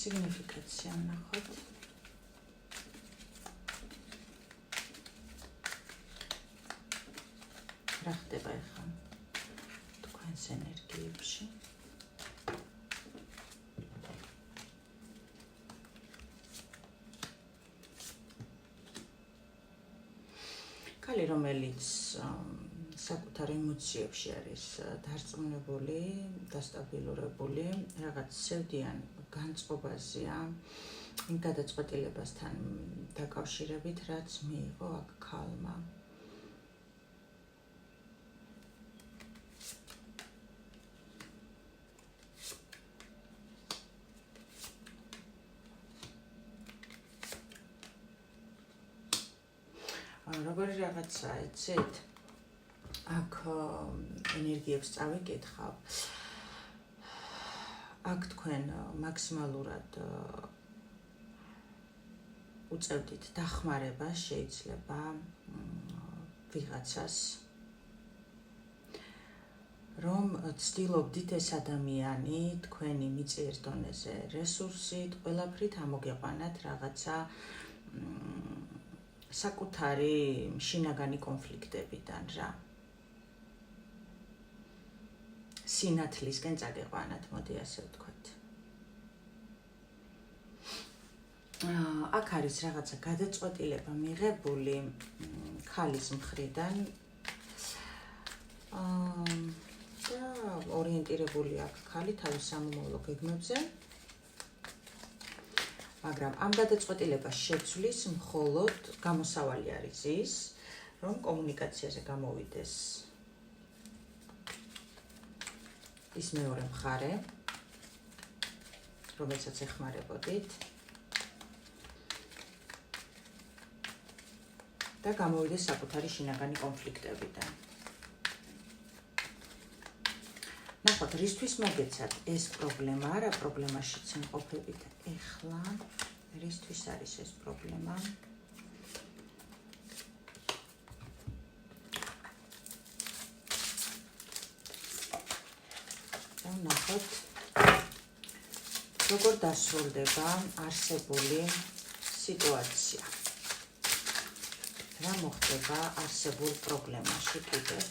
სიგნიფიკაცია ვნახოთ. რა ხდება ახლა თქვენს ენერგიებში? ქალი, რომელიც საკუთარ ემოციებში არის დარწმუნებული, დასტაბილურებული, რაღაც სევდიან განწყობაზეა, იმ გადაწყვეტილებასთან დაკავშირებით, რაც მიიღო აქ ქალმა. როგორი რაღაცა, იცით? აქ ენერგიებს წავიკითხავ. აქ თქვენ მაქსიმალურად უწევდით დახმარებას, შეიძლება ვიღაცას, რომ ცდილობდით ეს ადამიანი თქვენი მიწიერ დონეზე რესურსით, ყველაფრით ამოგეყვანათ რაღაცა საკუთარი შინაგანი კონფლიქტებიდან რა. სინათლისკენ წაგეყვანათ, მოდი ასე ვთქვათ. აქ არის რაღაცა გადაწყვეტილება მიღებული ქალის მხრიდან და ორიენტირებული აქ ქალი თავის სამომავლო გეგმებზე. მაგრამ ამ გადაწყვეტილებას შეცვლის მხოლოდ გამოსავალი არის ის, რომ კომუნიკაციაზე გამოვიდეს ის მეორე მხარე, რომელსაც ეხმარებოდით და გამოვიდეს საკუთარი შინაგანი კონფლიქტებიდან. ნახოთ, რისთვის მოგეცათ ეს პრობლემა, რა პრობლემაშიც იმყოფებით ეხლა, რისთვის არის ეს პრობლემა? და ნახოთ, როგორ დასრულდება არსებული სიტუაცია. რა მოხდება არსებულ პრობლემაში კიდევ?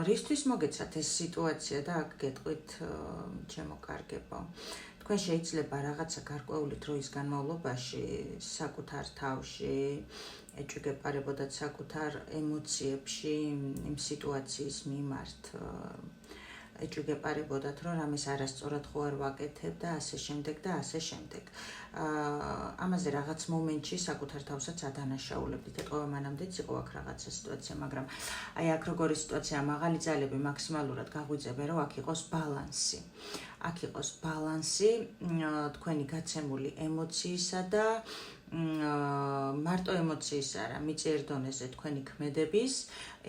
რისთვის მოგეცათ ეს სიტუაცია და აქ გეტყვით ჩემო კარგებო. თქვენ შეიძლება რაღაცა გარკვეული დროის განმავლობაში საკუთარ თავში ეჭვგეპარებოდათ საკუთარ ემოციებში იმ სიტუაციის მიმართ ეჭვგეპარებოდათ, რომ რამეს არასწორად ხო არ ვაკეთებ და ასე შემდეგ და ასე შემდეგ. ამაზე რაღაც მომენტში საკუთარ თავსაც ადანაშაულებდით. ეტყობა მანამდეც იყო აქ რაღაცა სიტუაცია, მაგრამ აი აქ როგორი სიტუაცია, მაღალი ძალები მაქსიმალურად გაგვიძებენ, რომ აქ იყოს ბალანსი. აქ იყოს ბალანსი თქვენი გაცემული ემოციისა და მარტო ემოციის არა, მიწიერ დონეზე თქვენი ქმედების,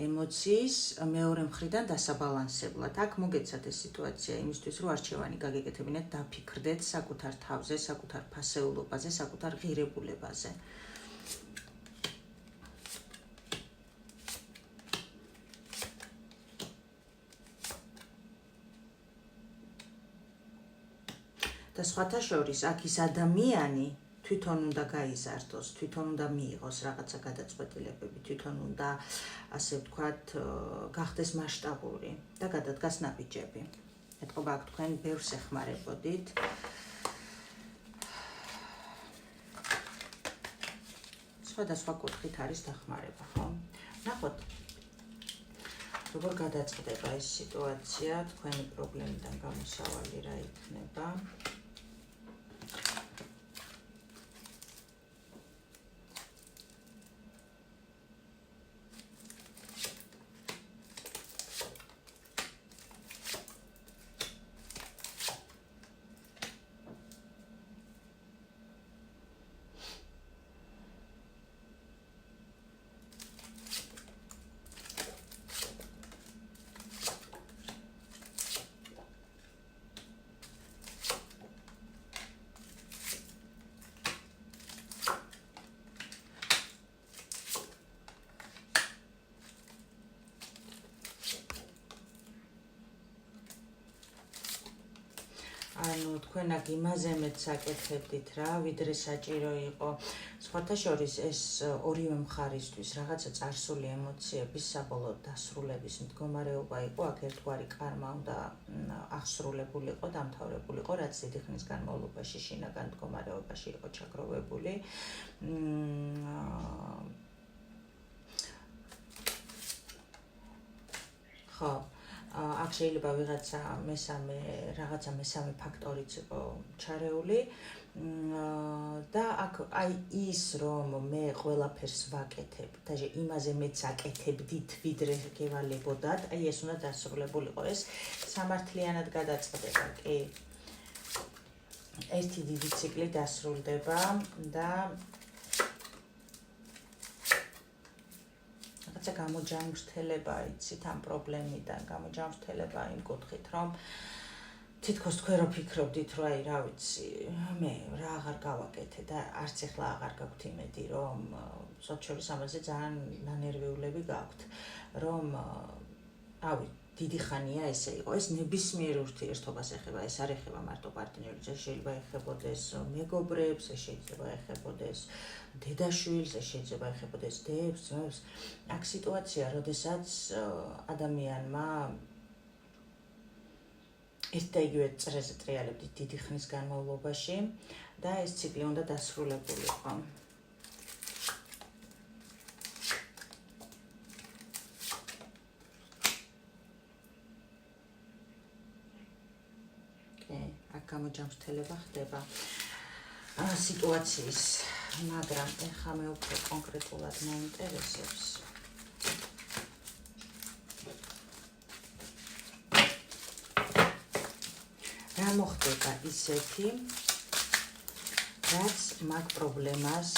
ემოციის მეორე მხრიდან დასაბალანსებლად. აქ მოგეცათ ეს სიტუაცია იმისთვის, რომ არჩევანი გაგეკეთებინეთ, დაფიქრდეთ საკუთარ თავზე, საკუთარ ფასეულობაზე, საკუთარ ღირებულებაზე. და სხვათა შორის აქ ის ადამიანი თვითონ უნდა გაიზარდოს, თვითონ უნდა მიიღოს რაღაცა გადაწყვეტილებები, თვითონ უნდა, ასე ვთქვათ, გახდეს მასშტაბური და გადადგას ნაბიჯები. ეტყობა აქ თქვენ ბევრს ეხმარებოდით. სხვადასხვა კუთხით არის დახმარება, ხო? ნახოთ. როგორ გადაწყდება ეს სიტუაცია, თქვენი პრობლემიდან გამოსავალი რა იქნება? ანუ თქვენ აქ იმაზე მეც აკეთებდით რა, ვიდრე საჭირო იყო. სხვათა შორის ეს ორივე მხარისთვის რაღაცა წარსული ემოციების საბოლოო დასრულების მდგომარეობა იყო, აქ ერთგვარი კარმა უნდა აღსრულებულიყო, დამთავრებულიყო, რაც დიდი ხნის განმავლობაში შინაგან მდგომარეობაში იყო ჩაგროვებული. ხო, აქ შეიძლება ვიღაცა მესამე ფაქტორიც იყო ჩარეული და აქ აი ის რომ მე ყველაფერს ვაკეთებ და იმაზე მეც აკეთებდით ვიდრე გევალებოდათ, აი ეს უნდა დასრულებულიყო, ეს სამართლიანად გადაწყდება, კი. ერთი დიდი ციკლი დასრულდება და გამოჯამრთელება იცით ამ პრობლემიდან, გამოჯამრთელება იმ კუთხით, რომ თითქოს თქვენ რო ფიქრობდით, რომ აი რა ვიცი, მე რა აღარ გავაკეთე და არც ახლა აღარ გაქვთ იმედი, რომ სოციალურ სამაზე ძალიან ნანერვიულები გაქვთ, რომ რავი, დიდი ხანია ესე იყო, ეს ნებისმიერ ურთიერთობას ეხება, ეს არ ეხება მარტო პარტნიორებს, ეს შეიძლება ეხებოდეს მეგობრებს, ეს შეიძლება ეხებოდეს დედაშვილს, ეს შეიძლება ეხებოდეს დებს, ძმებს. აქ სიტუაცია, როდესაც ადამიანმა ერთ და იგივე წრეზე ტრიალებდით დიდი ხნის განმავლობაში და ეს ციკლი უნდა დასრულებულიყო. აქ გამოჯამრთელება ხდება სიტუაციის, მაგრამ ეხლა მე უფრო კონკრეტულად მაინტერესებს. რა მოხდება ისეთი, რაც მაგ პრობლემას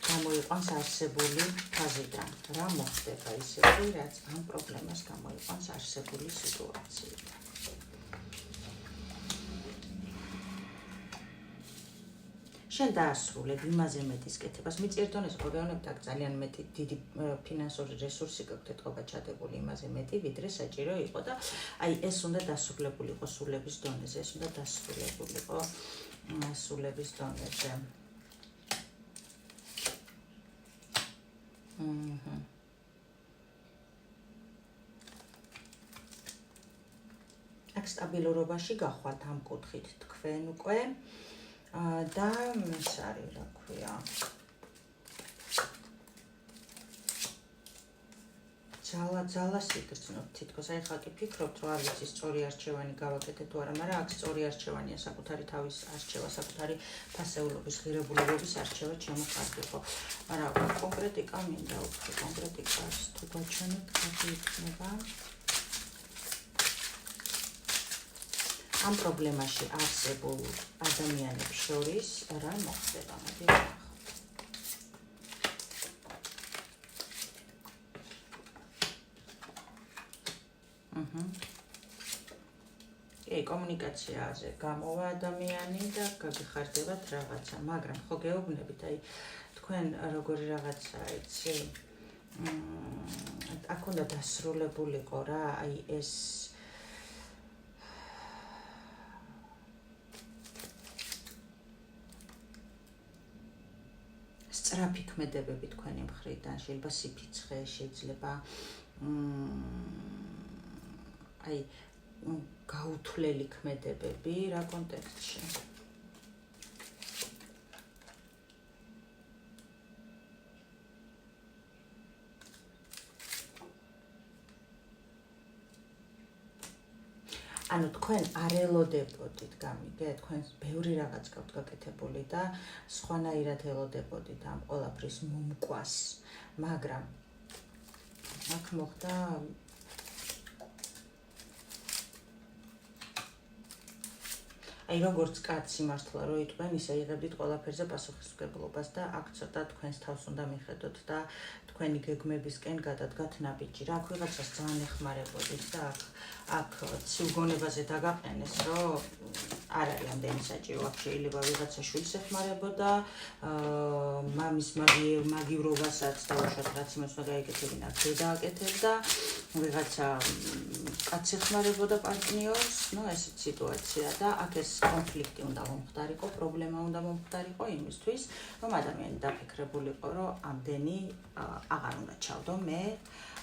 გამოიყვანს არსებული ფაზიდან. რა მოხდება ისეთი, რაც ამ პრობლემას გამოიყვანს არსებული სიტუაციიდან. შენ დაასრულებ იმაზე მეტის კეთებას, მიწიერ დონეზე მოგეუბნებთ, აქ ძალიან მეტი დიდი ფინანსური რესურსი გაქვთ ეთყობა ჩადებული იმაზე მეტი, ვიდრე საჭირო იყო და აი ეს უნდა დასრულებულიყო სულების დონეზე, ეს უნდა დასრულებულიყო სულების დონეზე. აქ სტაბილურობაში გახვალთ ამ კუთხით თქვენ უკვე და ეს არის რა ქვია ძალა სიგრძნობთ თითქოს აი ხა კი ფიქრობთ რომ არ ვიცი სწორი არჩევანი გავაკეთე თუ არა, მაგრამ აქ სწორი არჩევანია საკუთარი თავის არჩევა, საკუთარი ფასეულობის ღირებულებების არჩევა შემოყარდიყო. მაგრამ კონკრეტიკა მინდა უფრო კონკრეტიკას თუ გაჩვენებთ კარგი იქნება. ამ პრობლემაში არსებულ ადამიანებს შორის რა მოხდება, მოდი ვნახოთ. კომუნიკაციაზე გამოვა ადამიანი და გაგიხარდებათ რაღაცა, მაგრამ ხო გეუბნებით, აი თქვენ როგორი რაღაცა იცი, აქ უნდა დასრულებულიყო რა, აი ეს სწრაფი ქმედებები თქვენი მხრიდან, შეიძლება სიფიცხე, შეიძლება აი გაუთვლელი ქმედებები რა კონტექსტში. ანუ თქვენ არ ელოდებოდით, გამიგე, თქვენ ბევრი რაღაც გაქვთ გაკეთებული და სხვანაირად ელოდებოდით ამ ყველაფრის მომკვას, მაგრამ აქ მოხდა აი როგორც კაცი მართლა რო იყვენ, ისე იღებდით ყველაფერზე პასუხისმგებლობას და აქ ცოტა თქვენს თავს უნდა მიხედოთ და თქვენი გეგმებისკენ გადადგათ ნაბიჯი. რა, აქ ვიღაცას ძალიან ეხმარებოდით და აქ ცივგონებაზე დაგაყენეს, რომ არ არის ამდენი საჭირო. აქ შეიძლება ვიღაცა შვილს ეხმარებოდა, მამის მაგივრობასაც დავუშვათ, რაც იმას უნდა გაეკეთებინა, აქ დააკეთებდა, ვიღაცა კაცს ეხმარებოდა პარტნიორს, ну ესეთ სიტუაცია და აქ ეს კონფლიქტი უნდა მომხდარიყო, პრობლემა უნდა მომხდარიყო იმისთვის, რომ ადამიანი დაფიქრებულიყო, რომ ამდენი აღარ უნდა ჩავდო მე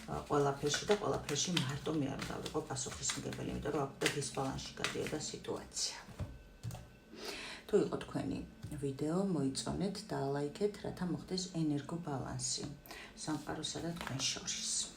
ყველაფერში და ყველაფერში მარტო მე არ უნდა ვიყო პასუხისმგებელი, იმიტომ რომ აქ და დისბალანსში გადიოდა სიტუაცია. თუ იყო თქვენი ვიდეო, მოიწონეთ და ლაიქეთ, რათა მოხდეს ენერგო ბალანსი სამყაროსა და თქვენ შორის.